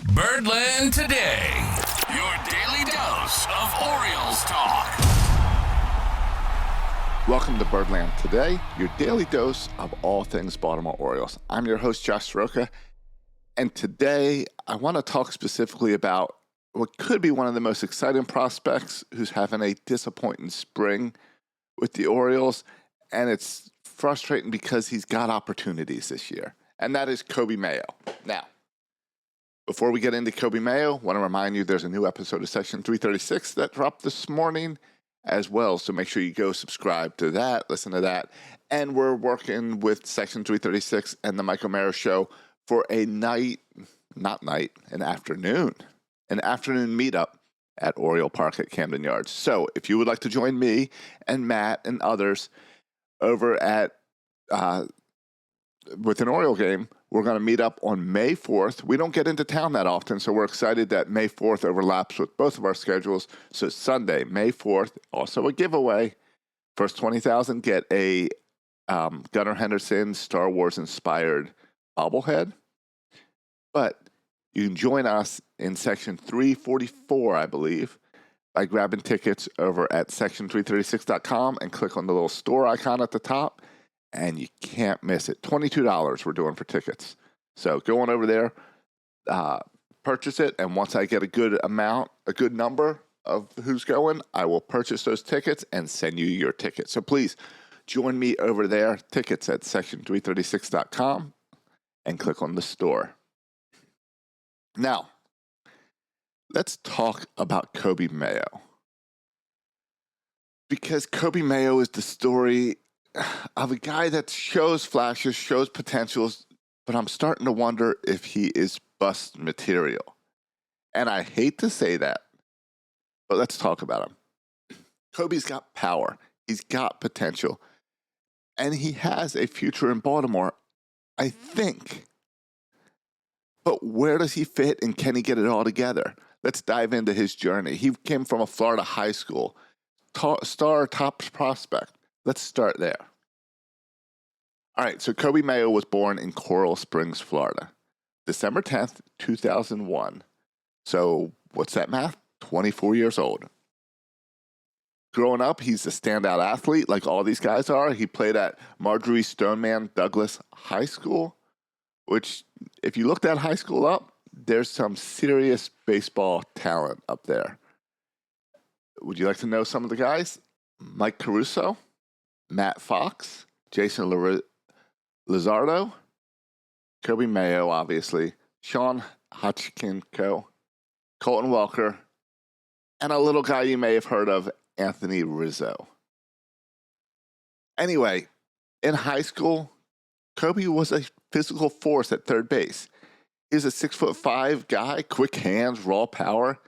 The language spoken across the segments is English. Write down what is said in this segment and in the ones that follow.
Birdland Today, your daily dose of Orioles talk. Welcome to Birdland Today, your daily dose of all things Baltimore Orioles. I'm your host, Josh Soroka, and today I want to talk specifically about what could be one of the most exciting prospects who's having a disappointing spring with the Orioles, and it's frustrating because he's got opportunities this year, and that is Coby Mayo. Now, before we get into Coby Mayo, I want to remind you there's a new episode of Section 336 that dropped this morning as well, so make sure you go subscribe to that, listen to that, and we're working with Section 336 and the Michael Mayo Show for an afternoon meetup at Oriole Park at Camden Yards. So if you would like to join me and Matt and others over at with an Oriole game, we're going to meet up on May 4th. We don't get into town that often, so we're excited that May 4th overlaps with both of our schedules. So Sunday, May 4th, also a giveaway. First 20,000 get a Gunnar Henderson Star Wars-inspired bobblehead. But you can join us in Section 344, I believe, by grabbing tickets over at section336.com and click on the little store icon at the top. And you can't miss it. $22 we're doing for tickets. So go on over there, purchase it, and once I get a good number of who's going, I will purchase those tickets and send you your ticket. So please join me over there, tickets at section336.com, and click on the store. Now, let's talk about Coby Mayo. Because Coby Mayo is the story of a guy that shows flashes, shows potentials, but I'm starting to wonder if he is bust material. And I hate to say that, but let's talk about him. Coby's got power. He's got potential. And he has a future in Baltimore, I think. But where does he fit and can he get it all together? Let's dive into his journey. He came from a Florida high school, star top prospect. Let's start there. All right, so Coby Mayo was born in Coral Springs, Florida, December 10th, 2001. So what's that math? 24 years old. Growing up, he's a standout athlete like all these guys are. He played at Marjorie Stoneman Douglas High School, which if you look that high school up, there's some serious baseball talent up there. Would you like to know some of the guys? Mike Caruso, Matt Fox, Jason Lizardo, Coby Mayo, obviously, Sean Hotchkinco, Colton Welker, and a little guy you may have heard of, Anthony Rizzo. Anyway, in high school, Coby was a physical force at third base. He was a 6'5" guy, quick hands, raw power.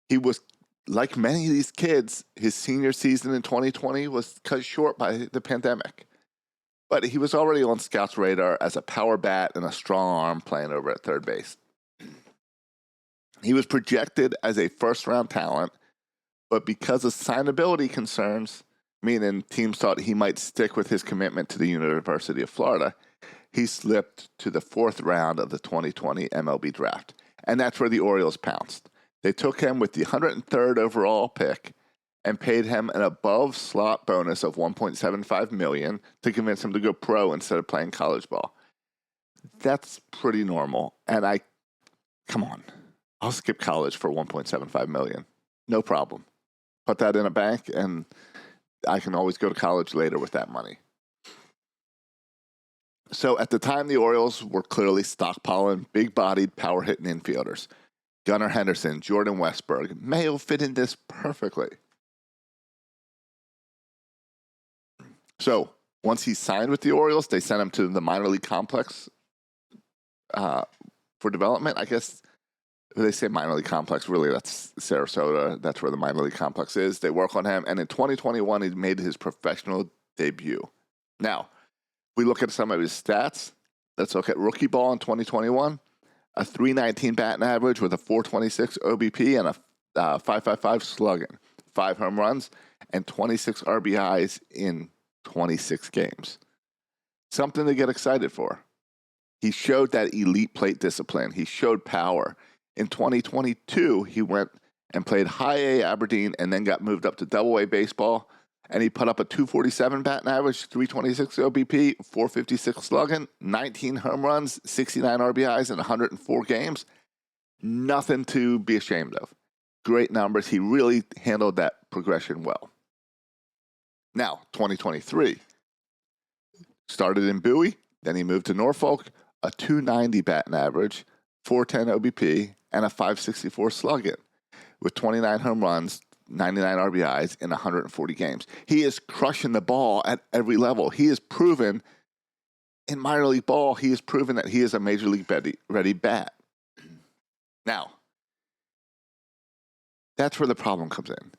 He was, like many of these kids, his senior season in 2020 was cut short by the pandemic. But he was already on scouts' radar as a power bat and a strong arm playing over at third base. He was projected as a first-round talent, but because of signability concerns, meaning teams thought he might stick with his commitment to the University of Florida, he slipped to the fourth round of the 2020 MLB draft. And that's where the Orioles pounced. They took him with the 103rd overall pick and paid him an above-slot bonus of $1.75 million to convince him to go pro instead of playing college ball. That's pretty normal. And come on, I'll skip college for $1.75 million. No problem. Put that in a bank, and I can always go to college later with that money. So at the time, the Orioles were clearly stockpiling big-bodied, power-hitting infielders. Gunnar Henderson, Jordan Westburg. Mayo fit in this perfectly. So once he signed with the Orioles, they sent him to the minor league complex for development. I guess they say minor league complex. Really, that's Sarasota. That's where the minor league complex is. They work on him. And in 2021, he made his professional debut. Now, we look at some of his stats. Let's look at rookie ball in 2021. A .319 batting average with a .426 OBP and a .555 slugging. 5 home runs and 26 RBIs in 26 games. Something to get excited for. He showed that elite plate discipline. He showed power. In 2022, he went and played high A Aberdeen and then got moved up to double A baseball. And he put up a 247 batting average, 326 OBP, 456 slugging, 19 home runs, 69 RBIs in 104 games. Nothing to be ashamed of. Great numbers. He really handled that progression well. Now, 2023. Started in Bowie, then he moved to Norfolk, a 290 batting average, 410 OBP, and a 564 slugging with 29 home runs, 99 RBIs in 140 games. He is crushing the ball at every level. He has proven in minor league ball, he has proven that he is a major league ready bat. Now, that's where the problem comes in.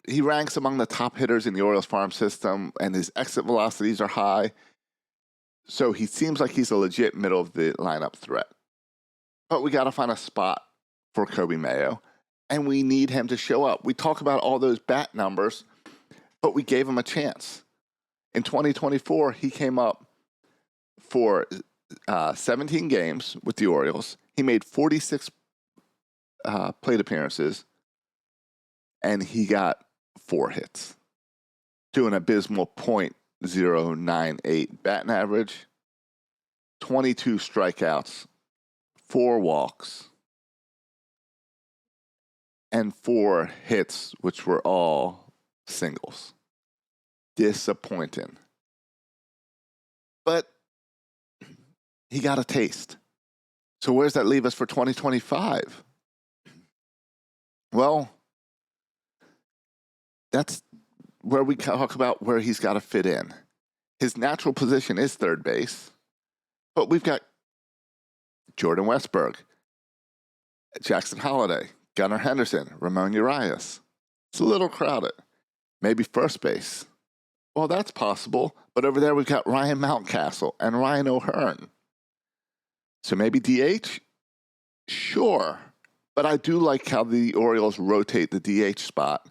He ranks among the top hitters in the Orioles farm system, and his exit velocities are high. So he seems like he's a legit middle of the lineup threat. But we got to find a spot for Coby Mayo, and we need him to show up. We talk about all those bat numbers, but we gave him a chance. In 2024, he came up for 17 games with the Orioles. He made 46 plate appearances, and he got 4 hits to an abysmal .098 batting average, 22 strikeouts, 4 walks, and 4 hits, which were all singles. Disappointing. But he got a taste. So where does that leave us for 2025? Well, that's where we talk about where he's got to fit in. His natural position is third base, but we've got Jordan Westburg, Jackson Holliday, Gunnar Henderson, Ramon Urias. It's a little crowded. Maybe first base. Well, that's possible, but over there we've got Ryan Mountcastle and Ryan O'Hearn. So maybe DH? Sure. But I do like how the Orioles rotate the DH spot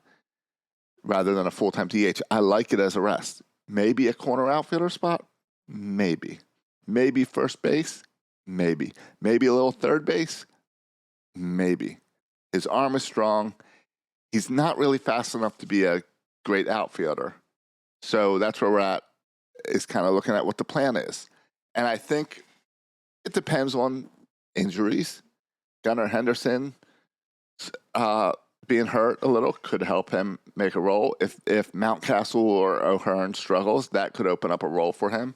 rather than a full-time DH. I like it as a rest. Maybe a corner outfielder spot? Maybe. Maybe first base? Maybe. Maybe a little third base? Maybe. His arm is strong. He's not really fast enough to be a great outfielder. So that's where we're at, is kind of looking at what the plan is. And I think it depends on injuries. Gunnar Henderson being hurt a little could help him make a role. If Mountcastle or O'Hearn struggles, that could open up a role for him.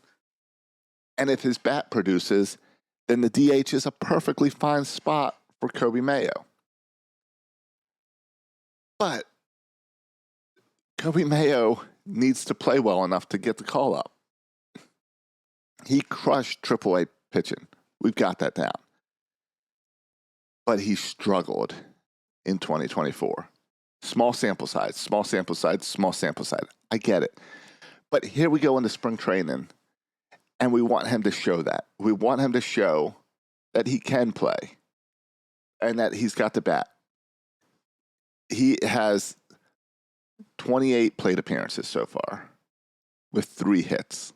And if his bat produces, then the DH is a perfectly fine spot for Coby Mayo. But Coby Mayo needs to play well enough to get the call up. He crushed AAA pitching. We've got that down. But he struggled in 2024. Small sample size, small sample size, small sample size. I get it. But here we go into spring training, and we want him to show that. We want him to show that he can play and that he's got the bat. He has 28 plate appearances so far with 3 hits,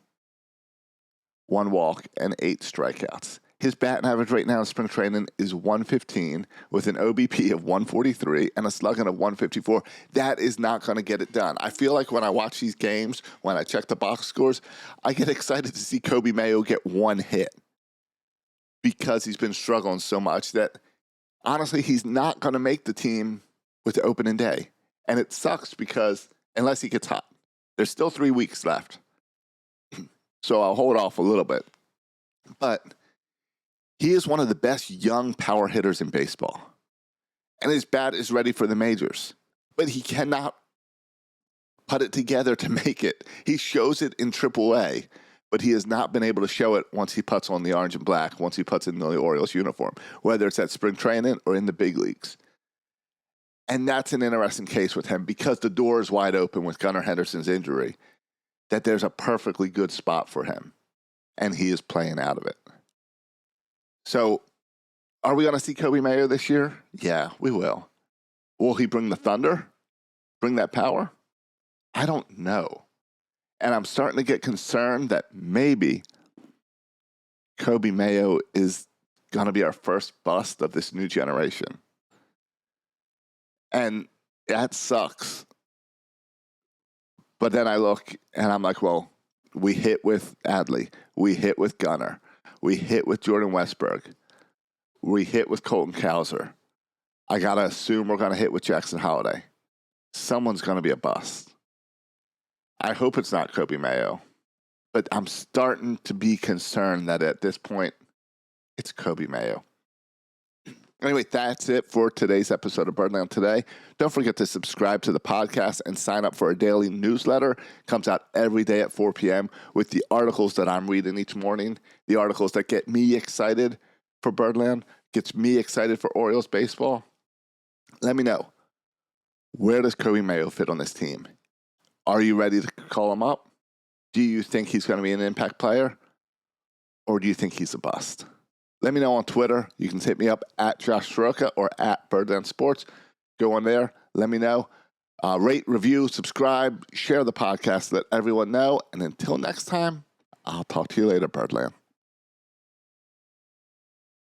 1 walk, and 8 strikeouts. His batting average right now in spring training is 115 with an OBP of 143 and a slugging of 154. That is not going to get it done. I feel like when I watch these games, when I check the box scores, I get excited to see Coby Mayo get 1 hit because he's been struggling so much that, honestly, he's not going to make the team with the opening day. And it sucks because unless he gets hot, there's still 3 weeks left. So I'll hold off a little bit. But he is one of the best young power hitters in baseball. And his bat is ready for the majors. But he cannot put it together to make it. He shows it in AAA, but he has not been able to show it once he puts on the orange and black, once he puts in the Orioles uniform, whether it's at spring training or in the big leagues. And that's an interesting case with him because the door is wide open with Gunnar Henderson's injury, that there's a perfectly good spot for him. And he is playing out of it. So, are we going to see Coby Mayo this year? Yeah, we will. Will he bring the thunder? Bring that power? I don't know. And I'm starting to get concerned that maybe Coby Mayo is going to be our first bust of this new generation. And that sucks. But then I look and I'm like, well, we hit with Adley. We hit with Gunnar. We hit with Jordan Westberg. We hit with Colton Cowser. I got to assume we're going to hit with Jackson Holiday. Someone's going to be a bust. I hope it's not Coby Mayo. But I'm starting to be concerned that at this point, it's Coby Mayo. Anyway, that's it for today's episode of Birdland Today. Don't forget to subscribe to the podcast and sign up for a daily newsletter. It comes out every day at 4 p.m. with the articles that I'm reading each morning, the articles that get me excited for Birdland, gets me excited for Orioles baseball. Let me know, where does Coby Mayo fit on this team? Are you ready to call him up? Do you think he's going to be an impact player? Or do you think he's a bust? Let me know on Twitter. You can hit me up at Josh Soroka or at Birdland Sports. Go on there. Let me know. Rate, review, subscribe, share the podcast. Let everyone know. And until next time, I'll talk to you later, Birdland.